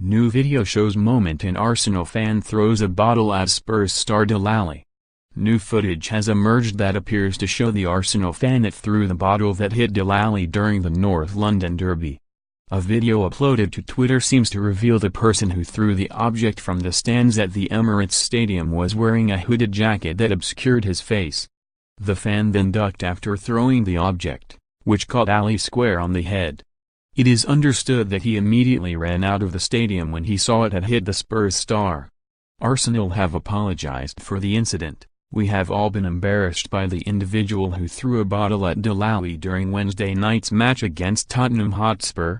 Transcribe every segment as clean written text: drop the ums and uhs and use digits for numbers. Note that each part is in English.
New video shows moment an Arsenal fan throws a bottle at Spurs star Dele Alli. New footage has emerged that appears to show the Arsenal fan that threw the bottle that hit Dele Alli during the North London derby. A video uploaded to Twitter seems to reveal the person who threw the object from the stands at the Emirates Stadium was wearing a hooded jacket that obscured his face. The fan then ducked after throwing the object, which caught Alli square on the head. It is understood that he immediately ran out of the stadium when he saw it had hit the Spurs star. Arsenal have apologized for the incident. "We have all been embarrassed by the individual who threw a bottle at Dele Alli during Wednesday night's match against Tottenham Hotspur.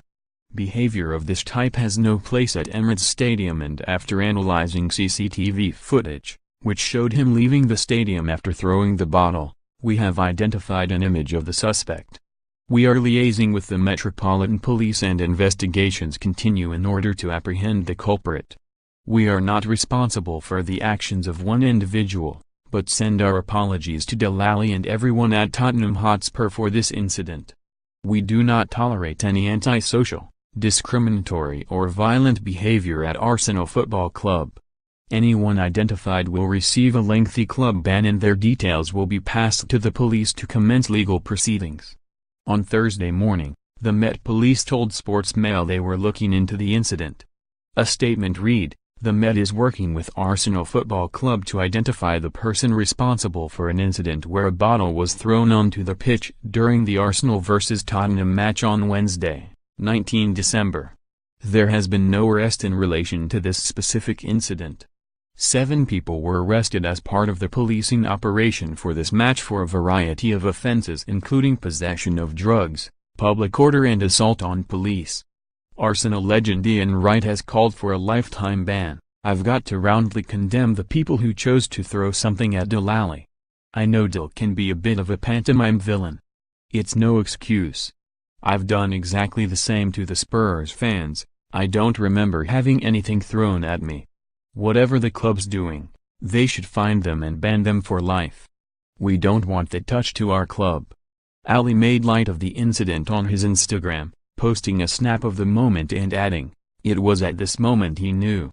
Behavior of this type has no place at Emirates Stadium," and after analyzing CCTV footage, which showed him leaving the stadium after throwing the bottle, "we have identified an image of the suspect. We are liaising with the Metropolitan Police and investigations continue in order to apprehend the culprit. We are not responsible for the actions of one individual, but send our apologies to Dele Alli and everyone at Tottenham Hotspur for this incident. We do not tolerate any antisocial, discriminatory or violent behavior at Arsenal Football Club. Anyone identified will receive a lengthy club ban and their details will be passed to the police to commence legal proceedings." On Thursday morning, the Met Police told Sportsmail they were looking into the incident. A statement read, "The Met is working with Arsenal Football Club to identify the person responsible for an incident where a bottle was thrown onto the pitch during the Arsenal vs Tottenham match on Wednesday, 19 December. There has been no arrest in relation to this specific incident. 7 people were arrested as part of the policing operation for this match for a variety of offenses including possession of drugs, public order and assault on police." Arsenal legend Ian Wright has called for a lifetime ban. "I've got to roundly condemn the people who chose to throw something at Dele Alli. I know Dele can be a bit of a pantomime villain. It's no excuse. I've done exactly the same to the Spurs fans. I don't remember having anything thrown at me. Whatever the club's doing, they should find them and ban them for life. We don't want that touch to our club." Alli made light of the incident on his Instagram, posting a snap of the moment and adding, "It was at this moment he knew.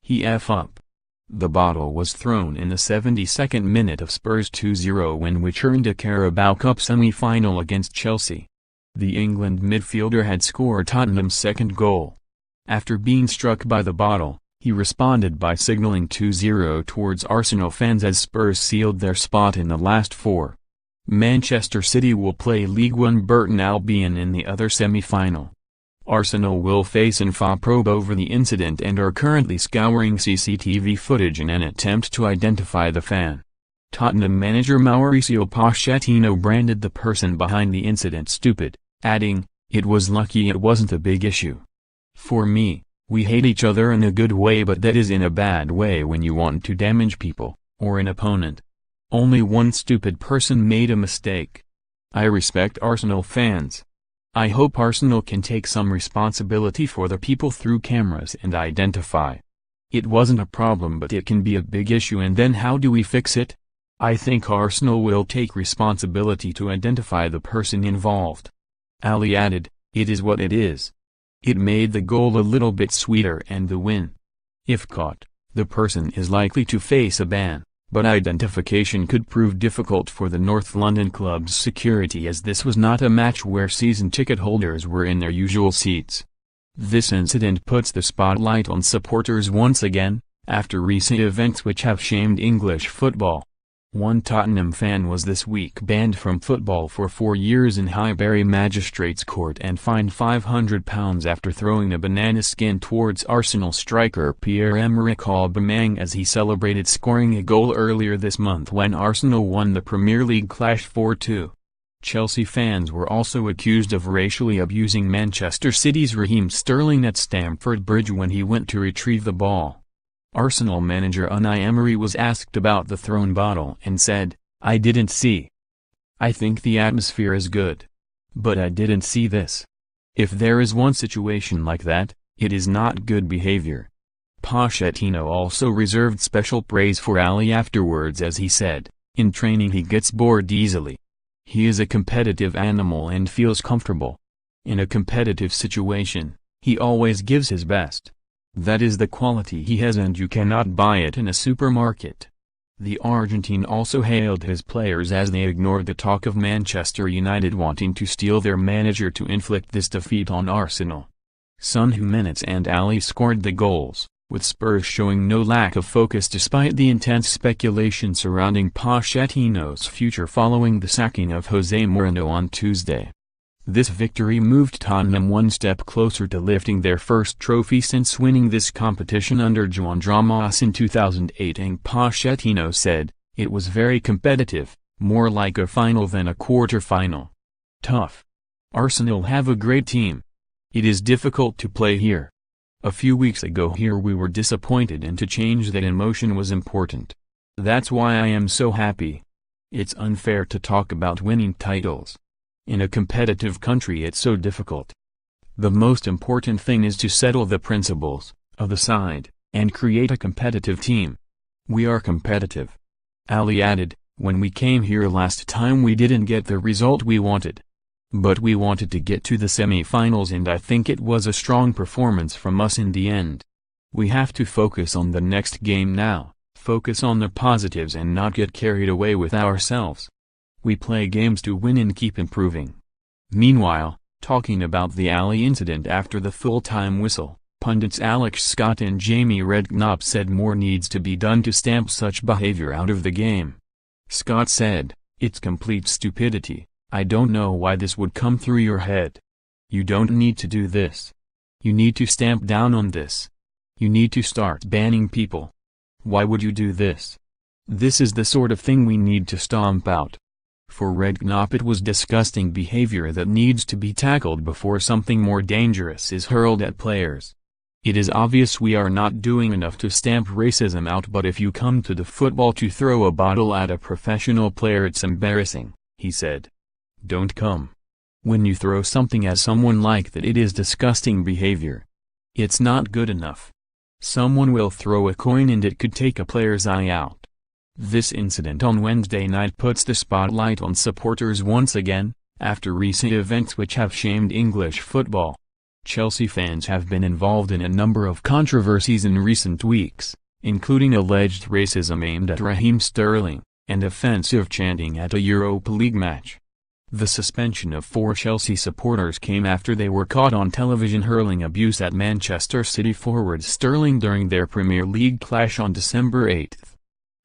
He F up." The bottle was thrown in the 72nd minute of Spurs' 2-0 win which earned a Carabao Cup semi-final against Chelsea. The England midfielder had scored Tottenham's second goal. After being struck by the bottle, he responded by signaling 2-0 towards Arsenal fans as Spurs sealed their spot in the last 4. Manchester City will play League One Burton Albion in the other semi-final. Arsenal will face an FA probe over the incident and are currently scouring CCTV footage in an attempt to identify the fan. Tottenham manager Mauricio Pochettino branded the person behind the incident stupid, adding, "It was lucky it wasn't a big issue. For me, we hate each other in a good way but that is in a bad way when you want to damage people, or an opponent. Only one stupid person made a mistake. I respect Arsenal fans. I hope Arsenal can take some responsibility for the people through cameras and identify. It wasn't a problem but it can be a big issue and then how do we fix it? I think Arsenal will take responsibility to identify the person involved." Alli added, "It is what it is. It made the goal a little bit sweeter and the win. If caught, the person is likely to face a ban, but identification could prove difficult for the North London club's security as this was not a match where season ticket holders were in their usual seats. This incident puts the spotlight on supporters once again, after recent events which have shamed English football. One Tottenham fan was this week banned from football for 4 years in Highbury Magistrates Court and fined £500 after throwing a banana skin towards Arsenal striker Pierre-Emerick Aubameyang as he celebrated scoring a goal earlier this month when Arsenal won the Premier League clash 4-2. Chelsea fans were also accused of racially abusing Manchester City's Raheem Sterling at Stamford Bridge when he went to retrieve the ball. Arsenal manager Unai Emery was asked about the thrown bottle and said, "I didn't see. I think the atmosphere is good. But I didn't see this. If there is one situation like that, it is not good behavior." Pochettino also reserved special praise for Alli afterwards as he said, "In training he gets bored easily. He is a competitive animal and feels comfortable. In a competitive situation, he always gives his best. That is the quality he has, and you cannot buy it in a supermarket. The Argentine also hailed his players as they ignored the talk of Manchester United wanting to steal their manager to inflict this defeat on Arsenal. Son Jimenez and Alli scored the goals, with Spurs showing no lack of focus despite the intense speculation surrounding Pochettino's future following the sacking of Jose Mourinho on Tuesday. This victory moved Tottenham one step closer to lifting their first trophy since winning this competition under Juan Ramos in 2008, and Pochettino said, "It was very competitive, more like a final than a quarter-final. Tough. Arsenal have a great team. It is difficult to play here. A few weeks ago here we were disappointed, and to change that emotion was important. That's why I am so happy. It's unfair to talk about winning titles. In a competitive country it's so difficult. The most important thing is to settle the principles of the side, and create a competitive team. We are competitive." Alli added, "When we came here last time we didn't get the result we wanted. But we wanted to get to the semi-finals, and I think it was a strong performance from us in the end. We have to focus on the next game now, focus on the positives and not get carried away with ourselves. We play games to win and keep improving." Meanwhile, talking about the Alli incident after the full-time whistle, pundits Alex Scott and Jamie Redknapp said more needs to be done to stamp such behavior out of the game. Scott said, "It's complete stupidity. I don't know why this would come through your head. You don't need to do this. You need to stamp down on this. You need to start banning people. Why would you do this? This is the sort of thing we need to stomp out." For Redknapp, it was disgusting behavior that needs to be tackled before something more dangerous is hurled at players. "It is obvious we are not doing enough to stamp racism out, but if you come to the football to throw a bottle at a professional player it's embarrassing," he said. "Don't come. When you throw something at someone like that, it is disgusting behavior. It's not good enough. Someone will throw a coin and it could take a player's eye out." This incident on Wednesday night puts the spotlight on supporters once again, after recent events which have shamed English football. Chelsea fans have been involved in a number of controversies in recent weeks, including alleged racism aimed at Raheem Sterling, and offensive chanting at a Europa League match. The suspension of 4 Chelsea supporters came after they were caught on television hurling abuse at Manchester City forward Sterling during their Premier League clash on December 8.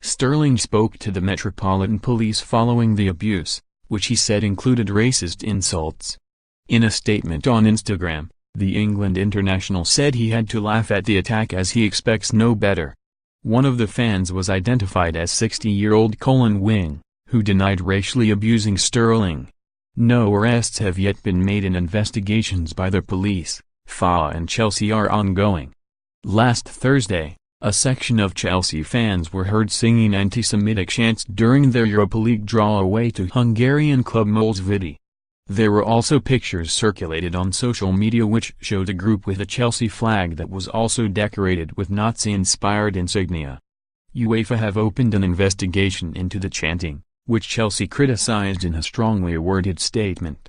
Sterling spoke to the Metropolitan Police following the abuse, which he said included racist insults. In a statement on Instagram, the England international said he had to laugh at the attack as he expects no better. One of the fans was identified as 60-year-old Colin Wing, who denied racially abusing Sterling. No arrests have yet been made, and investigations by the police, FA and Chelsea are ongoing. Last Thursday, a section of Chelsea fans were heard singing anti-Semitic chants during their Europa League draw away to Hungarian club Molsvidi. There were also pictures circulated on social media which showed a group with a Chelsea flag that was also decorated with Nazi-inspired insignia. UEFA have opened an investigation into the chanting, which Chelsea criticized in a strongly worded statement.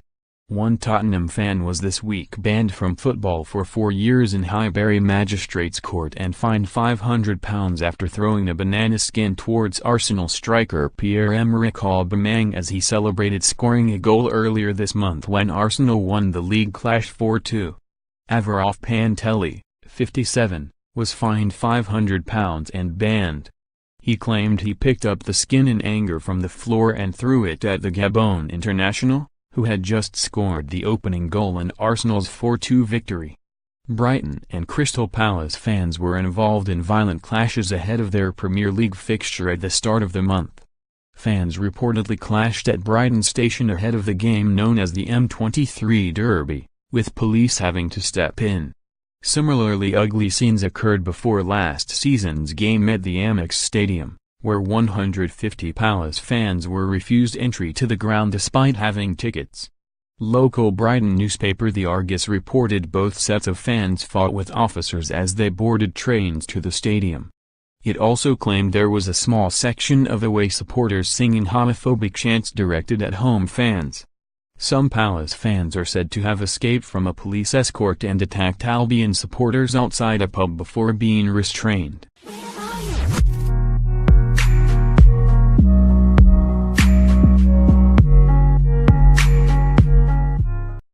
One Tottenham fan was this week banned from football for 4 years in Highbury Magistrates Court and fined £500 after throwing a banana skin towards Arsenal striker Pierre-Emerick Aubameyang as he celebrated scoring a goal earlier this month when Arsenal won the league clash 4-2. Avraf Pantelli, 57, was fined £500 and banned. He claimed he picked up the skin in anger from the floor and threw it at the Gabon international, who had just scored the opening goal in Arsenal's 4-2 victory. Brighton and Crystal Palace fans were involved in violent clashes ahead of their Premier League fixture at the start of the month. Fans reportedly clashed at Brighton Station ahead of the game known as the M23 Derby, with police having to step in. Similarly ugly scenes occurred before last season's game at the Emirates Stadium, where 150 Palace fans were refused entry to the ground despite having tickets. Local Brighton newspaper The Argus reported both sets of fans fought with officers as they boarded trains to the stadium. It also claimed there was a small section of away supporters singing homophobic chants directed at home fans. Some Palace fans are said to have escaped from a police escort and attacked Albion supporters outside a pub before being restrained.